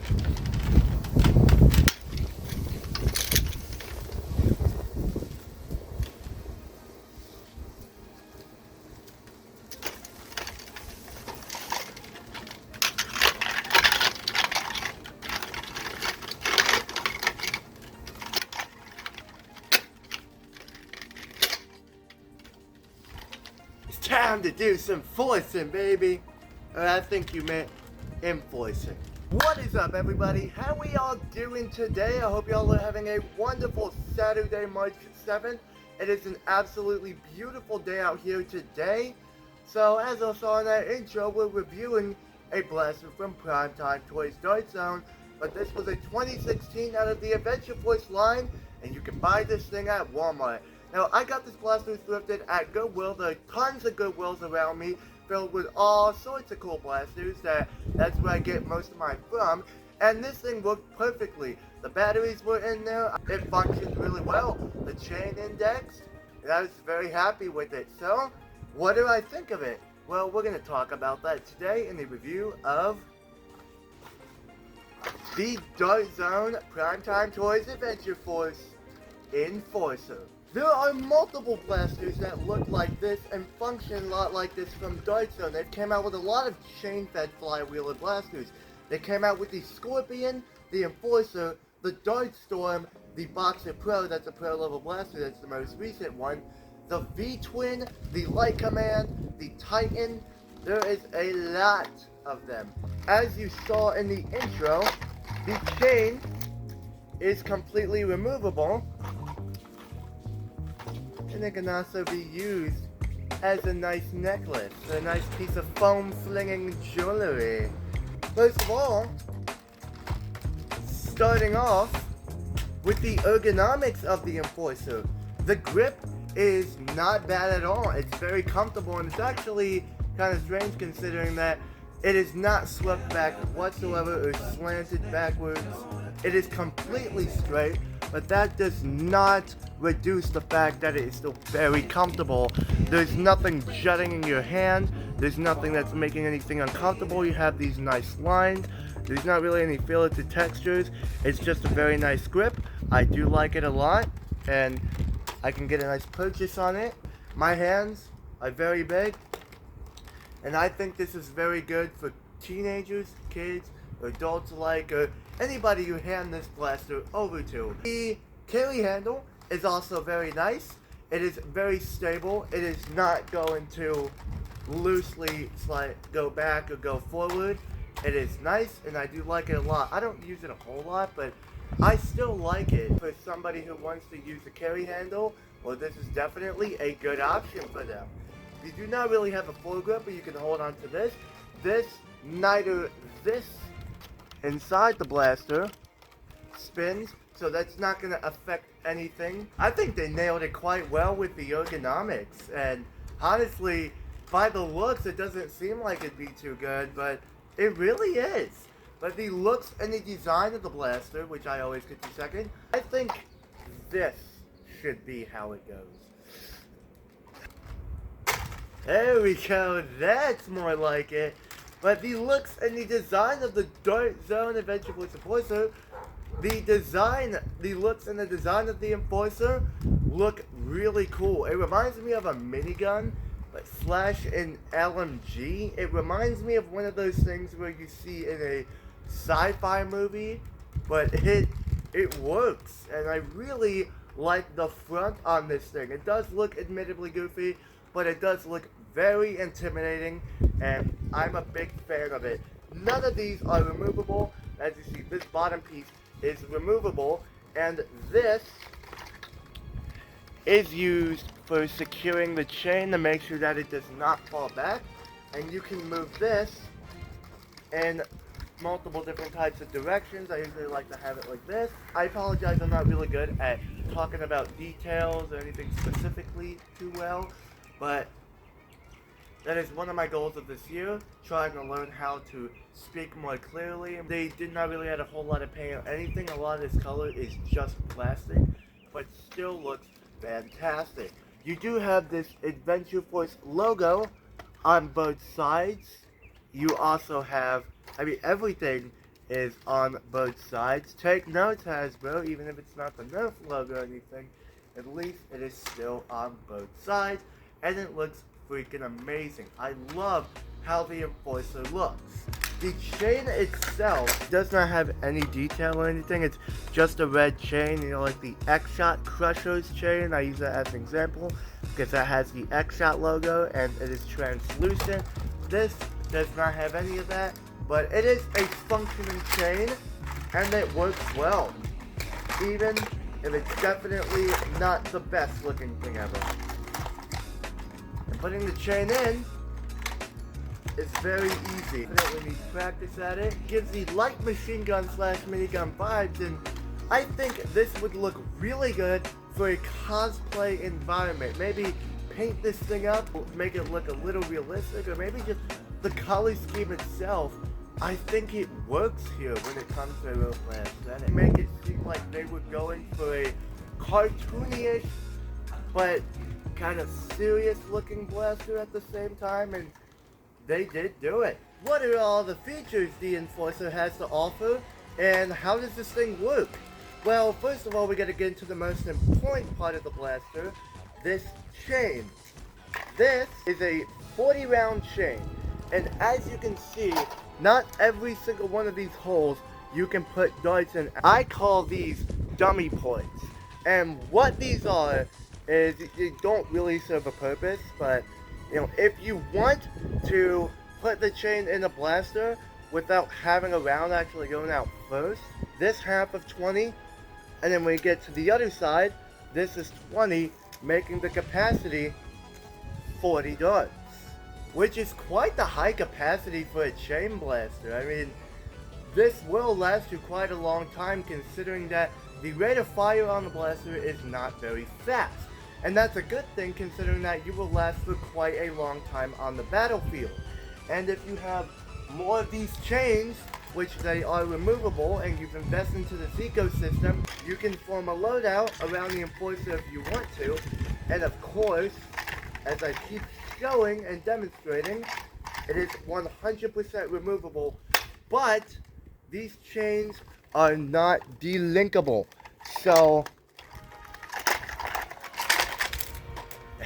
It's time to do some voicing, baby. Or I think you meant invoicing. What is up, everybody? How we all doing today? I hope y'all are having a wonderful Saturday, March 7th. It is an absolutely beautiful day out here today. So, as I saw in that intro, we're reviewing a blaster from Primetime Toys Dartzone. But this was a 2016 out of the Adventure Force line, and you can buy this thing at Walmart. Now, I got this blaster thrifted at Goodwill. There are tons of Goodwills around me filled with all sorts of cool blasters. That's where I get most of mine from. And this thing worked perfectly. The batteries were in there. It functioned really well. The chain indexed, and I was very happy with it. So, what do I think of it? Well, we're going to talk about that today in the review of the Dartzone Primetime Toys Adventure Force Enforcer. There are multiple blasters that look like this and function a lot like this from Dartzone. They've came out with a lot of chain-fed flywheeler blasters. They came out with the Scorpion, the Enforcer, the Dartstorm, the Boxer Pro, that's a pro level blaster, that's the most recent one, the V-Twin, the Light Command, the Titan. There is a lot of them. As you saw in the intro, the chain is completely removable, and it can also be used as a nice necklace, a nice piece of foam slinging jewelry. First of all, starting off with the ergonomics of the Enforcer. The grip is not bad at all. It's very comfortable, and it's actually kind of strange considering that it is not swept back whatsoever or slanted backwards. It is completely straight, but that does not reduce the fact that it is still very comfortable. There's nothing jutting in your hand. There's nothing that's making anything uncomfortable. You have these nice lines. There's not really any feel to textures. It's just a very nice grip. I do like it a lot, and I can get a nice purchase on it. My hands are very big, and I think this is very good for teenagers, kids, or adults alike, or anybody you hand this blaster over to. The carry handle is also very nice. It is very stable. It is not going to loosely go back or go forward. It is nice, and I do like it a lot. I don't use it a whole lot, but I still like it. For somebody who wants to use the carry handle, well, this is definitely a good option for them. If you do not really have a foregrip, but you can hold on to this, neither this inside the blaster spins, so that's not going to affect anything. I think they nailed it quite well with the ergonomics, and honestly, by the looks, it doesn't seem like it'd be too good, but it really is. But the looks and the design of the blaster, which I always get to second, I think this should be how it goes. There we go, that's more like it. But the looks and the design of the Dartzone Adventure Force Enforcer, the looks and the design of the Enforcer look really cool. It reminds me of a minigun, but slash an LMG. It reminds me of one of those things where you see in a sci-fi movie, but it works, and I really like the front on this thing. It does look admittedly goofy, but it does look very intimidating, and I'm a big fan of it. None of these are removable. As you see, this bottom piece is removable, and this is used for securing the chain to make sure that it does not fall back, and you can move this in multiple different types of directions. I usually like to have it like this. I apologize, I'm not really good at talking about details or anything specifically too well, but that is one of my goals of this year, trying to learn how to speak more clearly. They did not really add a whole lot of paint or anything. A lot of this color is just plastic, but still looks fantastic. You do have this Adventure Force logo on both sides. You also have, everything is on both sides. Take notes, Hasbro, even if it's not the Nerf logo or anything, at least it is still on both sides, and it looks freaking amazing. I love how the Enforcer looks. The chain itself does not have any detail or anything. It's just a red chain, you know, like the X-Shot Crushers chain. I use that as an example because that has the X-Shot logo and it is translucent. This does not have any of that, but it is a functioning chain and it works well, even if it's definitely not the best looking thing ever. And putting the chain in, it's very easy. Definitely need practice at it. Gives the light machine gun / minigun vibes, and I think this would look really good for a cosplay environment. Maybe paint this thing up, make it look a little realistic, or maybe just the color scheme itself. I think it works here when it comes to a roleplay aesthetic. Make it seem like they were going for a cartoony-ish, but kind of serious looking blaster at the same time, and they did do it. What are all the features the Enforcer has to offer, and how does this thing work? Well, first of all, we gotta get into the most important part of the blaster, this chain. This is a 40 round chain, and as you can see, not every single one of these holes you can put darts in. I call these dummy ports, and what these are is they don't really serve a purpose, but you know, if you want to put the chain in a blaster without having a round actually going out first, this half of 20, and then when you get to the other side, this is 20, making the capacity 40 darts, which is quite the high capacity for a chain blaster. I mean, this will last you quite a long time considering that the rate of fire on the blaster is not very fast. And that's a good thing considering that you will last for quite a long time on the battlefield. And if you have more of these chains, which they are removable, and you've invested into this ecosystem, you can form a loadout around the Enforcer if you want to. And of course, as I keep showing and demonstrating, it is 100% removable, but these chains are not delinkable. So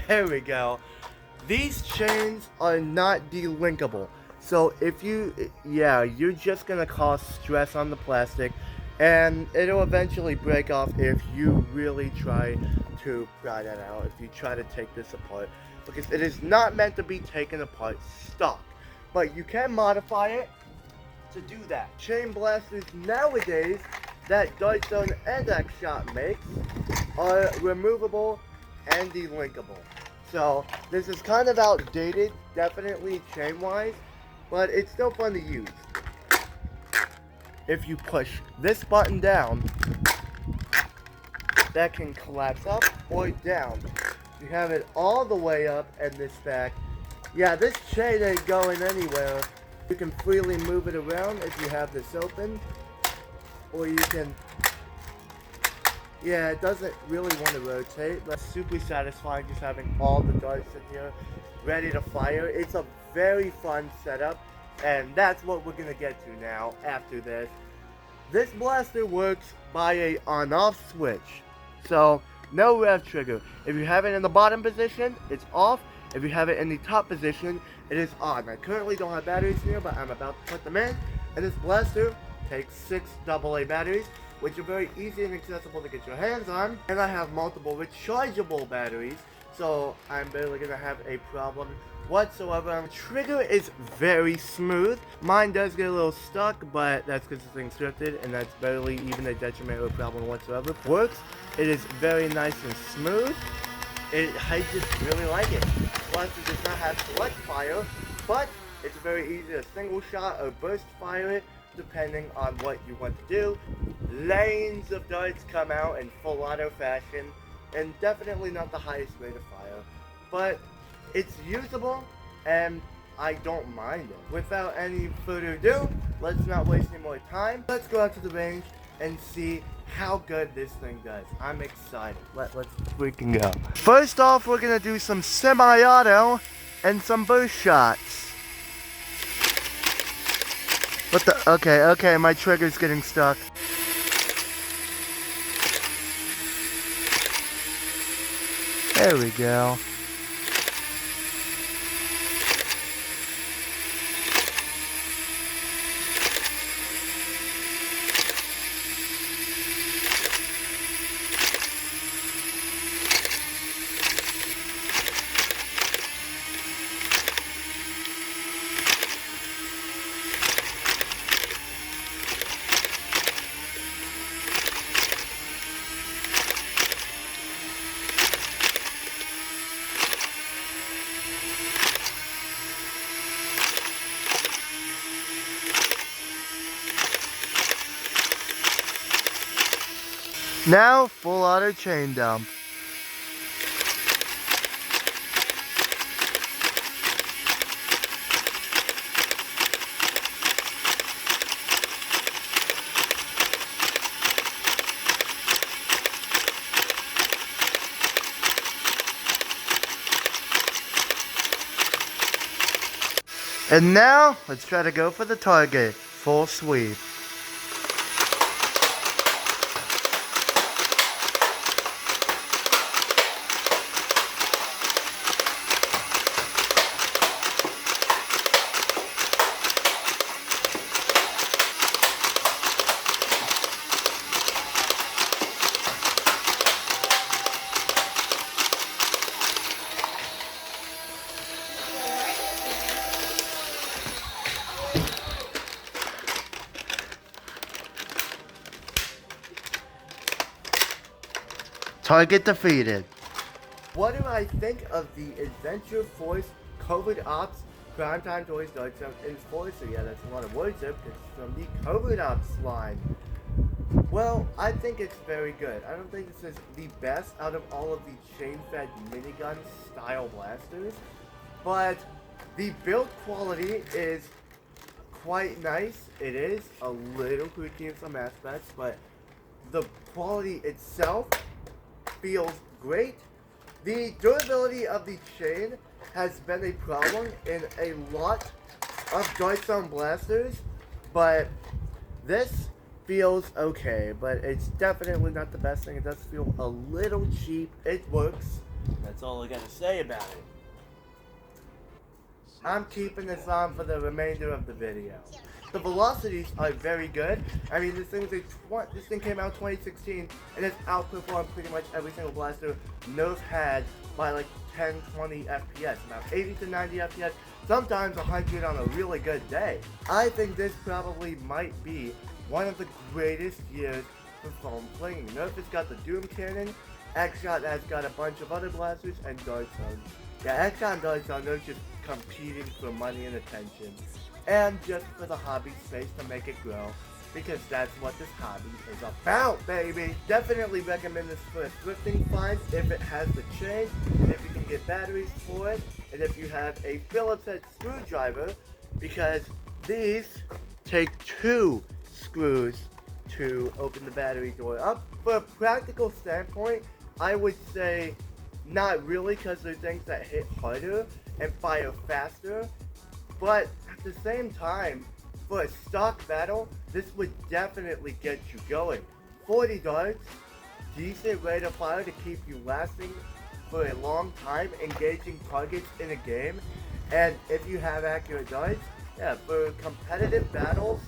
there we go. These chains are not delinkable. So if you, you're just gonna cause stress on the plastic, and it'll eventually break off if you really try to pry that out, if you try to take this apart, because it is not meant to be taken apart stock. But you can modify it to do that. Chain blasters nowadays that Dartzone and X-Shot makes are removable and delinkable. So this is kind of outdated, definitely chain-wise, but it's still fun to use. If you push this button down, that can collapse up or down. You have it all the way up and this back. Yeah, this chain ain't going anywhere. You can freely move it around if you have this open, or you can, it doesn't really want to rotate, but super satisfying just having all the darts in here ready to fire. It's a very fun setup, and that's what we're gonna get to now after this. This blaster works by a on-off switch, so no rev trigger. If you have it in the bottom position, it's off. If you have it in the top position, it is on. I currently don't have batteries here, but I'm about to put them in, and this blaster takes 6 AA batteries, which are very easy and accessible to get your hands on. And I have multiple rechargeable batteries, so I'm barely gonna have a problem whatsoever. The trigger is very smooth. Mine does get a little stuck, but that's because the thing's scripted, and that's barely even a detriment or a problem whatsoever. Works. It is very nice and smooth. I just really like it. Plus, it does not have select fire, but it's very easy to single shot or burst fire it, depending on what you want to do. Lanes of darts come out in full auto fashion, and definitely not the highest rate of fire, but it's usable, and I don't mind it. Without any further ado, let's not waste any more time. Let's go out to the range and see how good this thing does. I'm excited. Let's freaking go. First off, we're gonna do some semi-auto and some burst shots. What the? Okay, my trigger's getting stuck. There we go. Now, full auto chain dump. And now, let's try to go for the target. Full sweep. Target defeated. What do I think of the Adventure Force COVID Ops Primetime Toys Dartzone Enforcer? Yeah, that's a lot of words there because it's from the COVID Ops line. Well, I think it's very good. I don't think this is the best out of all of the chain-fed minigun style blasters, but the build quality is quite nice. It is a little kooky in some aspects, but the quality itself feels great. The durability of the chain has been a problem in a lot of Dartzone blasters, but this feels okay, but it's definitely not the best thing. It does feel a little cheap. It works. That's all I gotta say about it. I'm keeping this on for the remainder of the video. The velocities are very good. I mean, this thing came out in 2016 and it's outperformed pretty much every single blaster Nerf had by like 10, 20 FPS, about 80 to 90 FPS, sometimes 100 on a really good day. I think this probably might be one of the greatest years for foam flinging. Nerf has got the Doom Cannon, X-Shot has got a bunch of other blasters, and Dartzone. Yeah, X-Shot and Dartzone are just competing for money and attention, and just for the hobby space to make it grow, because that's what this hobby is about, baby. Definitely recommend this for a thrifting find if it has the chain, and if you can get batteries for it, and if you have a Phillips head screwdriver, because these take 2 screws to open the battery door up. For a practical standpoint, I would say not really, because they're things that hit harder and fire faster, but at the same time, for a stock battle, this would definitely get you going. 40 darts, decent rate of fire to keep you lasting for a long time, engaging targets in a game, and if you have accurate darts, yeah, for competitive battles,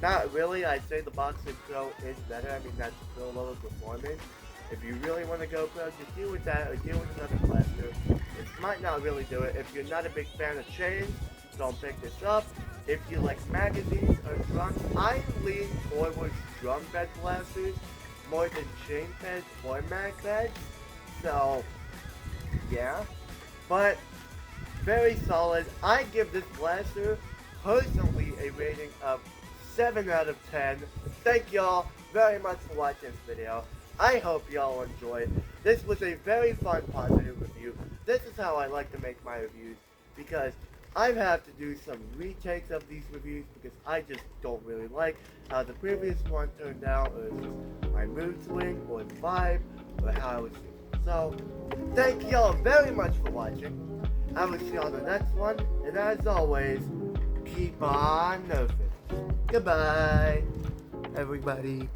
not really. I'd say the Boxer Pro is better. I mean, that's pro level performance. If you really want to go pro, just deal with that or deal with another blaster. This might not really do it. If you're not a big fan of chains, don't pick this up. If you like magazines or drums, I lean towards drum fed blasters more than chain fed or mag fed. So, yeah. But, very solid. I give this blaster personally a rating of 7 out of 10. Thank y'all very much for watching this video. I hope y'all enjoyed. This was a very fun, positive review. This is how I like to make my reviews, because I've had to do some retakes of these reviews because I just don't really like how the previous one turned out, or just my mood swing, or the vibe, or how I was feeling. So, thank y'all very much for watching. I will see you on the next one, and as always, keep on nerfing. Goodbye, everybody.